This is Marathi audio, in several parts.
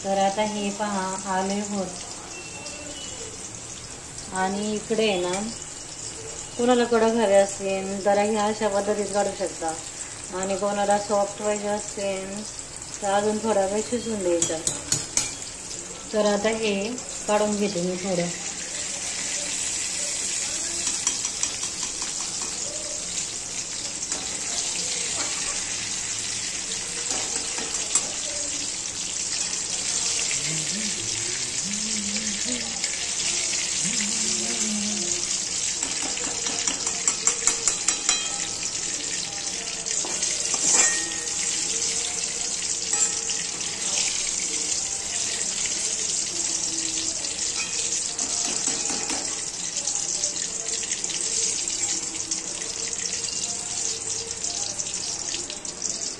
तर आता हे पहा आले होत. आणि इकडे आहे ना, कोणाला कडक हवे असेल तर ह्या अशा पद्धतीत काढू शकता, आणि कोणाला सॉफ्ट पाहिजे असेल तर अजून थोडा वेळ शिजून द्यायचा. तर आता हे काढून घेते मी थोडं.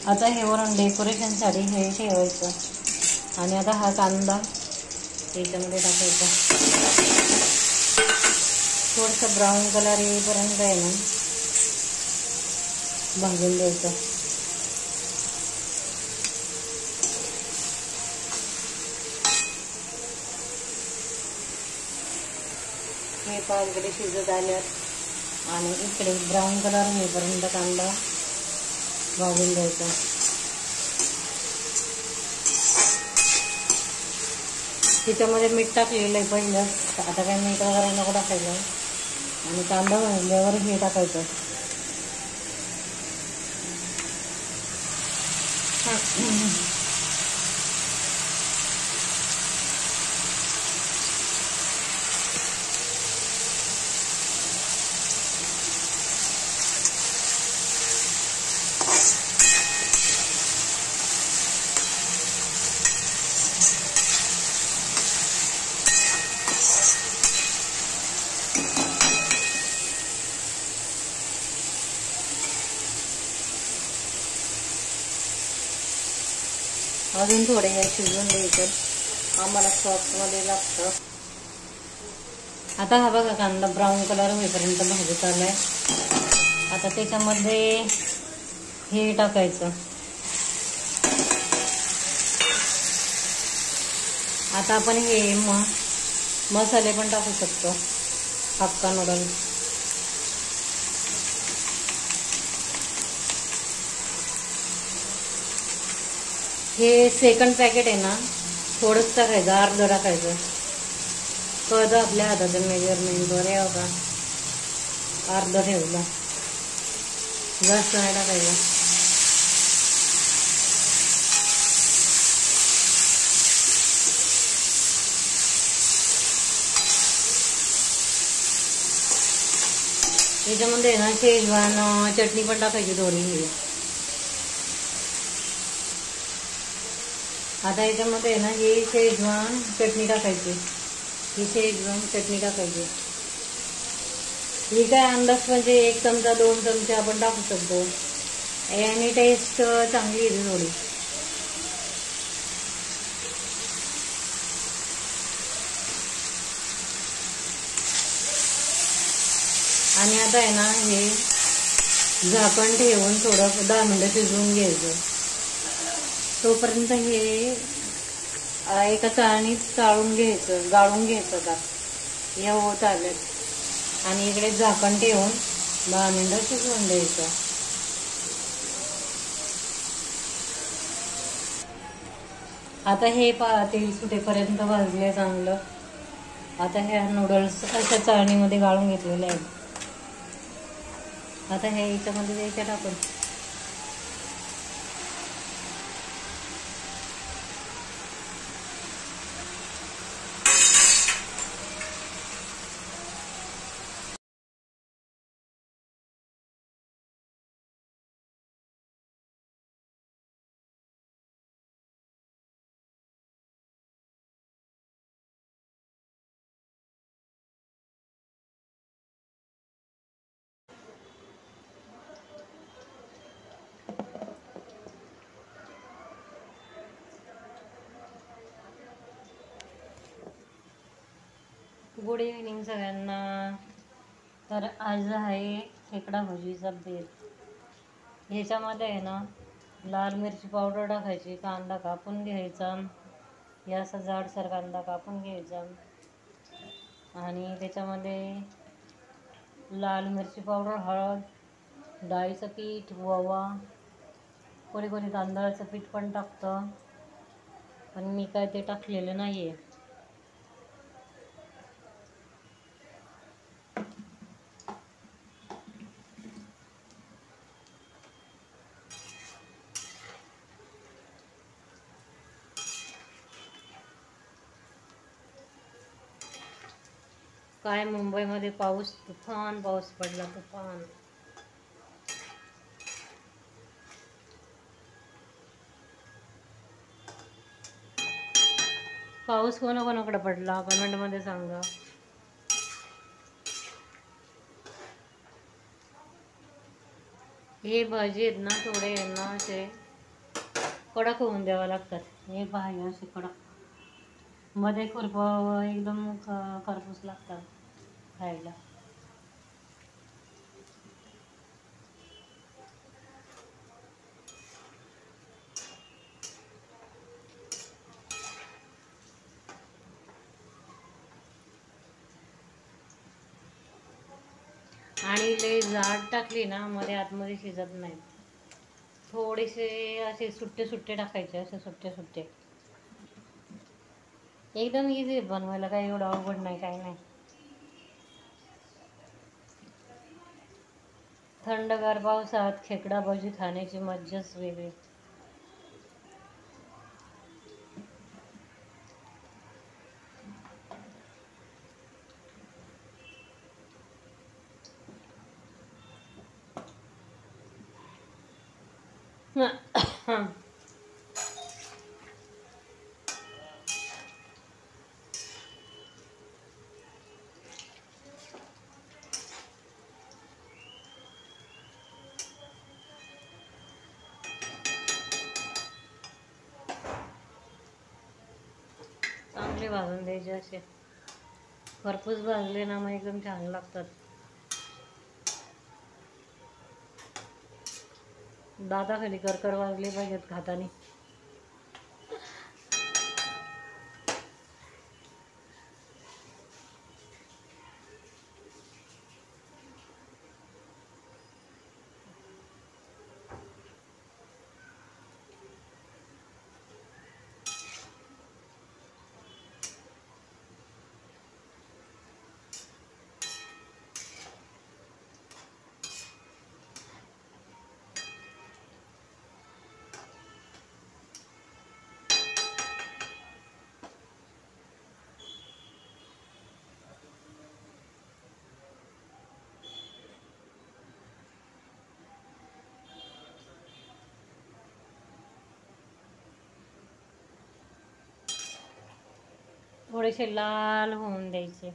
आता हे वरून डेकोरेशनसाठी हे ठेवायचं. आणि आता हा कांदा याच्यामध्ये टाकायचा. थोडंसं ब्राऊन कलर येईपर्यंत आहे ना भाजून द्यायचं. हे इकडे शिजत आल्यात आणि इकडे ब्राऊन कलर होईपर्यंत कांदा भाजून द्यायचा. त्याच्यामध्ये मीठ टाकलेलं आहे पहिलं, आता काय मीठ वगैरे नको टाकायचं. आणि कांदा भाजल्यावर हे टाकायचं. अजून थोडे हे शिजवून द्यायचं, आम्हाला सॉसमध्ये लागतं. आता हा बघा कांदा ब्राऊन कलर होईपर्यंत भाजत आलाय. आता त्याच्यामध्ये हे टाकायचं. आता आपण हे मसाले पण टाकू शकतो. हक्का नूडल्स, हे सेकंड पॅकेट आहे ना, थोडंच टाकायचं, अर्ध टाकायचं. कळतं आपल्या हाताचं मेजरमेंटवर आहे का. अर्ध ठेवलं, जास्त नाही टाकायचं. त्याच्यामध्ये ना शेजवान चटणी पण टाकायची थोडी. आता याच्यामध्ये ना ही शेजवान चटणी टाकायची. ही शेजवान चटणी टाकायची. ही काय अंदाज म्हणजे 1 चमचा 2 चमचे आपण टाकू शकतो. याने टेस्ट चांगली येते थोडी. आणि आता आहे ना हे झाकण ठेवून थोडं 10 मिनिटं शिजवून घ्यायचं. तोपर्यंत हे एका चाळणीत गाळून घ्यायचं का हे होत आलं. आणि इकडे झाकण ठेवून 10 मिनिटं शिजवून द्यायचं. आता हे तेल सुटेपर्यंत भाजले चांगलं. आता हे नूडल्स अशा चाळणीमध्ये गाळून घेतलेले आहेत. आता हे याच्यामध्ये द्यायचं टाकून. गुड इव्हनिंग सगळ्यांना. तर आज आहे खेकडा भजीचा बेत. ह्याच्यामध्ये आहे ना लाल मिरची पावडर टाकायची, कांदा कापून घ्यायचा, या असा जाडसर कांदा कापून घ्यायचा आणि त्याच्यामध्ये लाल मिरची पावडर, हळद, डाळीचं पीठ, ओवा, कोणी कोणी तांदळाचं पीठ पण टाकतं, पण मी काय ते टाकलेलं नाही आहे. काय मुंबईमध्ये पाऊस, तुफान पाऊस पडला, तुफान. पाऊस कोणाकोणाकडे पडला कमेंटमध्ये सांगा. हे भाजी आहेत ना, थोडे ना असे कडक होऊन द्यावं लागतात. हे भाजी असे कडक, मध्ये खुरपं एकदम खरपूस लागतात खायला. आणि लई जाड टाकली ना मध्ये आतमध्ये शिजत नाही. थोडेसे असे सुट्टे सुट्टे टाकायचे, असे सुट्टे सुट्टे. एकदम इझी बनवायला, काही एवढं अवघड नाही, काही नाही. थंडगार पावसात खेकडा भजी खाण्याची मज्जाच वेगळी. चांगले भाजून द्यायचे, असे खरपूस भाजले ना मग एकदम छान लागतात. दाताखाली करकर वाजले पाहिजेत खातानी. थोडेसे लाल होऊन द्यायचे.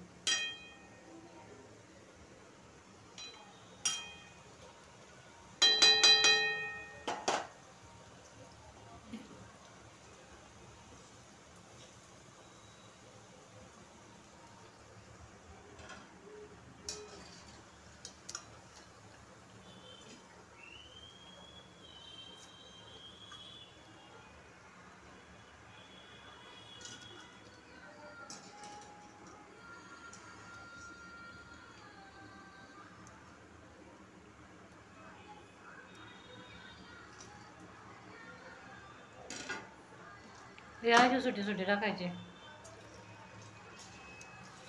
हे असे सुटे सुटे टाकायचे,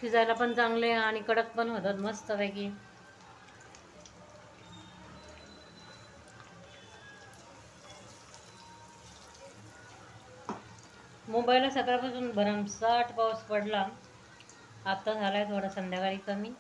शिजायला पण चांगले आणि कडक पण होतात मस्तपैकी. मुंबईला सकाळपासून भरमसाठ पाऊस पडला, आता झालाय थोडा संध्याकाळी कमी.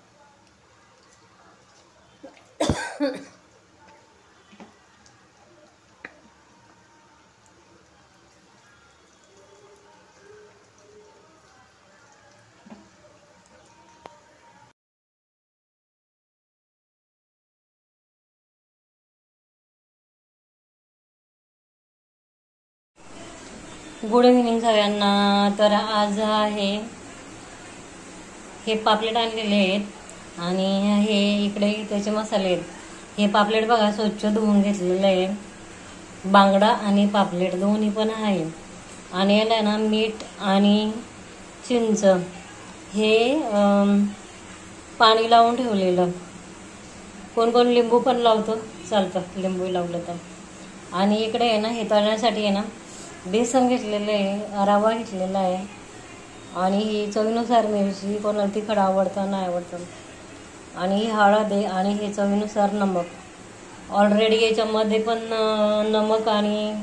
गुड इव्हिनिंग सगळ्यांना. तर आज हे पापलेट आणलेले आहेत आणि हे इकडे त्याचे मसाले आहेत. हे पापलेट बघा स्वच्छ धुवून घेतलेलं आहे, बांगडा आणि पापलेट दोन्ही पण आहे. आणि याला ना मीठ आणि चिंच हे पाणी लावून ठेवलेलं. कोण कोण लिंबू पण लावतं, चालतं लिंबू लावलं तर. आणि इकडे आहे ना हे तळण्यासाठी आहे ना बेसन घेतलेलं आहे, रवा घेतलेला आहे आणि ही चवीनुसार मिरची, कोणाला तिखट आवडतं नाही आवडतं, आणि ही हळद आहे आणि हे चवीनुसार नमक. ऑलरेडी याच्यामध्ये पण नमक आणि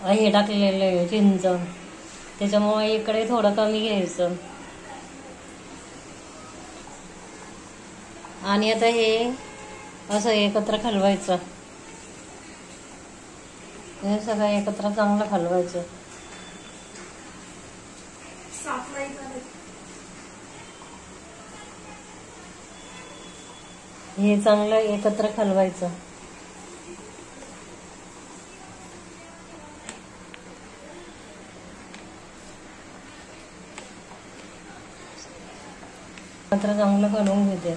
हे टाकलेलं आहे चिंच, त्याच्यामुळे इकडे थोडं कमी घ्यायचं. आणि आता हे असं एकत्र हलवायचं, हे सगळं एकत्र चांगलं हलवायचं. हे चांगलं एकत्र हलवायचं. एकत्र चांगलं हलवून घेते.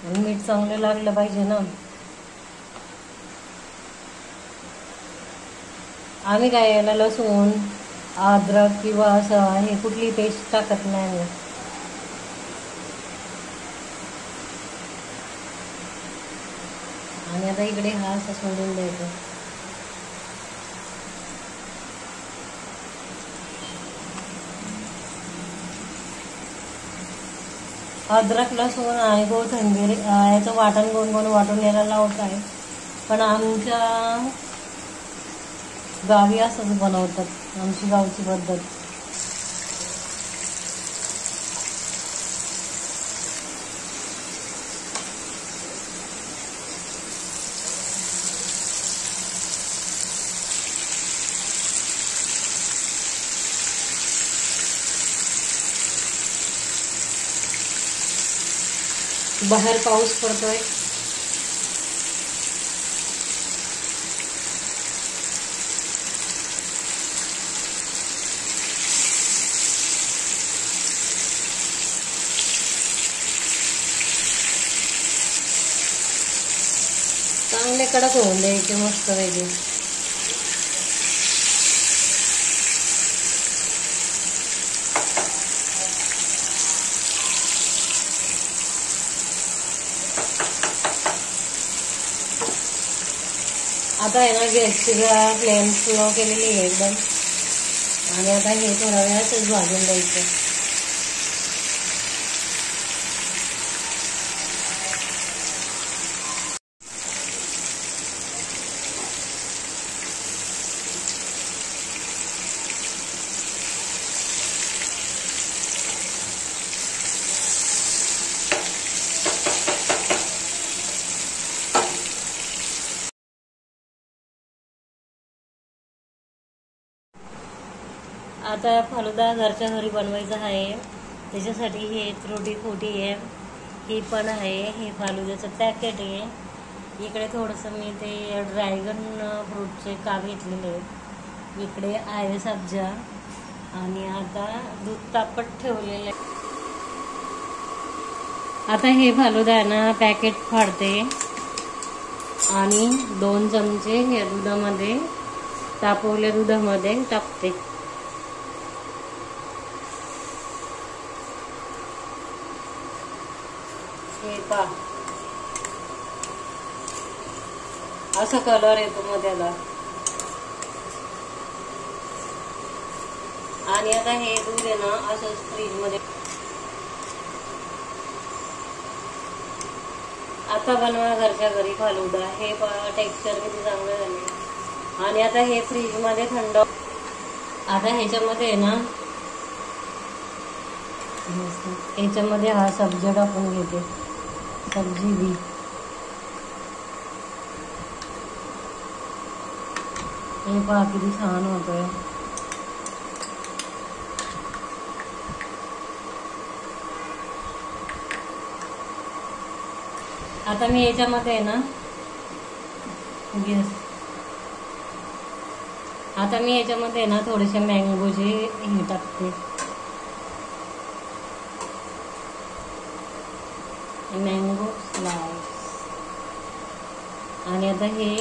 आणि मीठ चांगलं लागलं पाहिजे ना. आम्ही काय याला लसूण, अद्रक किंवा असं हे कुठली पेस्ट टाकत नाही. आणि आता इकडे हा असं सोडून द्यायचं. अद्रक, लसूण आणि कोथिंबीर याचं वाटण कोण कोण वाटून यायला लावत आहे, पण आमच्या गावी असंच बनवतात, आमची गावची पद्धत. बाहेर पाऊस पडतोय. चांगले कडक होऊन द्यायचे मस्त वेगळे. आता आहे ना गॅसची फ्लेम स्लो केलेली आहे एकदम. आणि आता हे थोडा वेळातच भाजून द्यायचं. आता फालुदा घरच्या घरी बनवायचा आहे, त्याच्यासाठी हे त्रुटी फुटी आहे, ही पण आहे, हे फालुद्याचं पॅकेट आहे. इकडे थोडंसं मी ते ड्रॅगन फ्रूटचे काप घेतलेले आहेत. इकडे आहे सब्जा. आणि आता दूध तापत ठेवलेलं आहे. आता हे फालुदा आहे ना पॅकेट फाडते आणि 2 चमचे हे दुधामध्ये, तापवल्या दुधामध्ये टाकते. असा कलर येतो मग त्याला. आणि आता हे दूध आहे ना असंच फ्रीज मध्ये. आता बनवा घरच्या घरी फालुदा. हे टेक्स्चर किती चांगलं झाले. आणि आता हे फ्रीज मध्ये थंड. आता ह्याच्यामध्ये आहे ना, ह्याच्यामध्ये हा सब्जा टाकून घेते, सब्जी बी. हे पहा किती छान होतोय. आता मी याच्यामध्ये ना आता मी याच्यामध्ये ना थोडेसे मँगोचे हे टाकते. Mango slice. आणि आता हे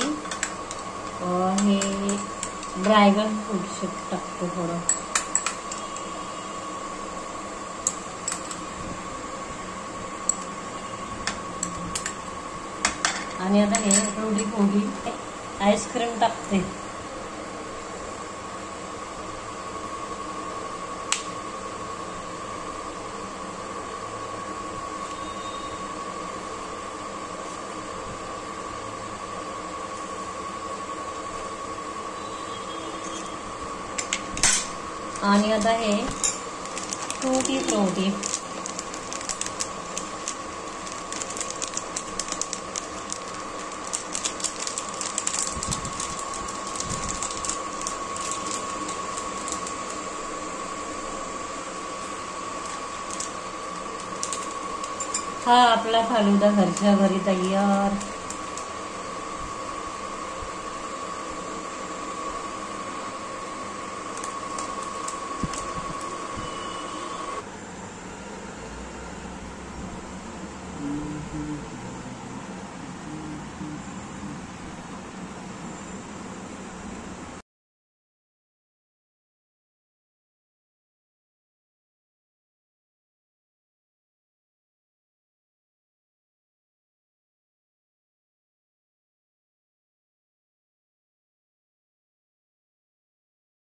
ड्रॅगन फ्रूट टाकतो थोडं. आणि आता हे थोडी आईस्क्रीम टाकते. आणि आता हे टूटी फ्रूटी हा आपला फालुदा घरच्या घरी तयार.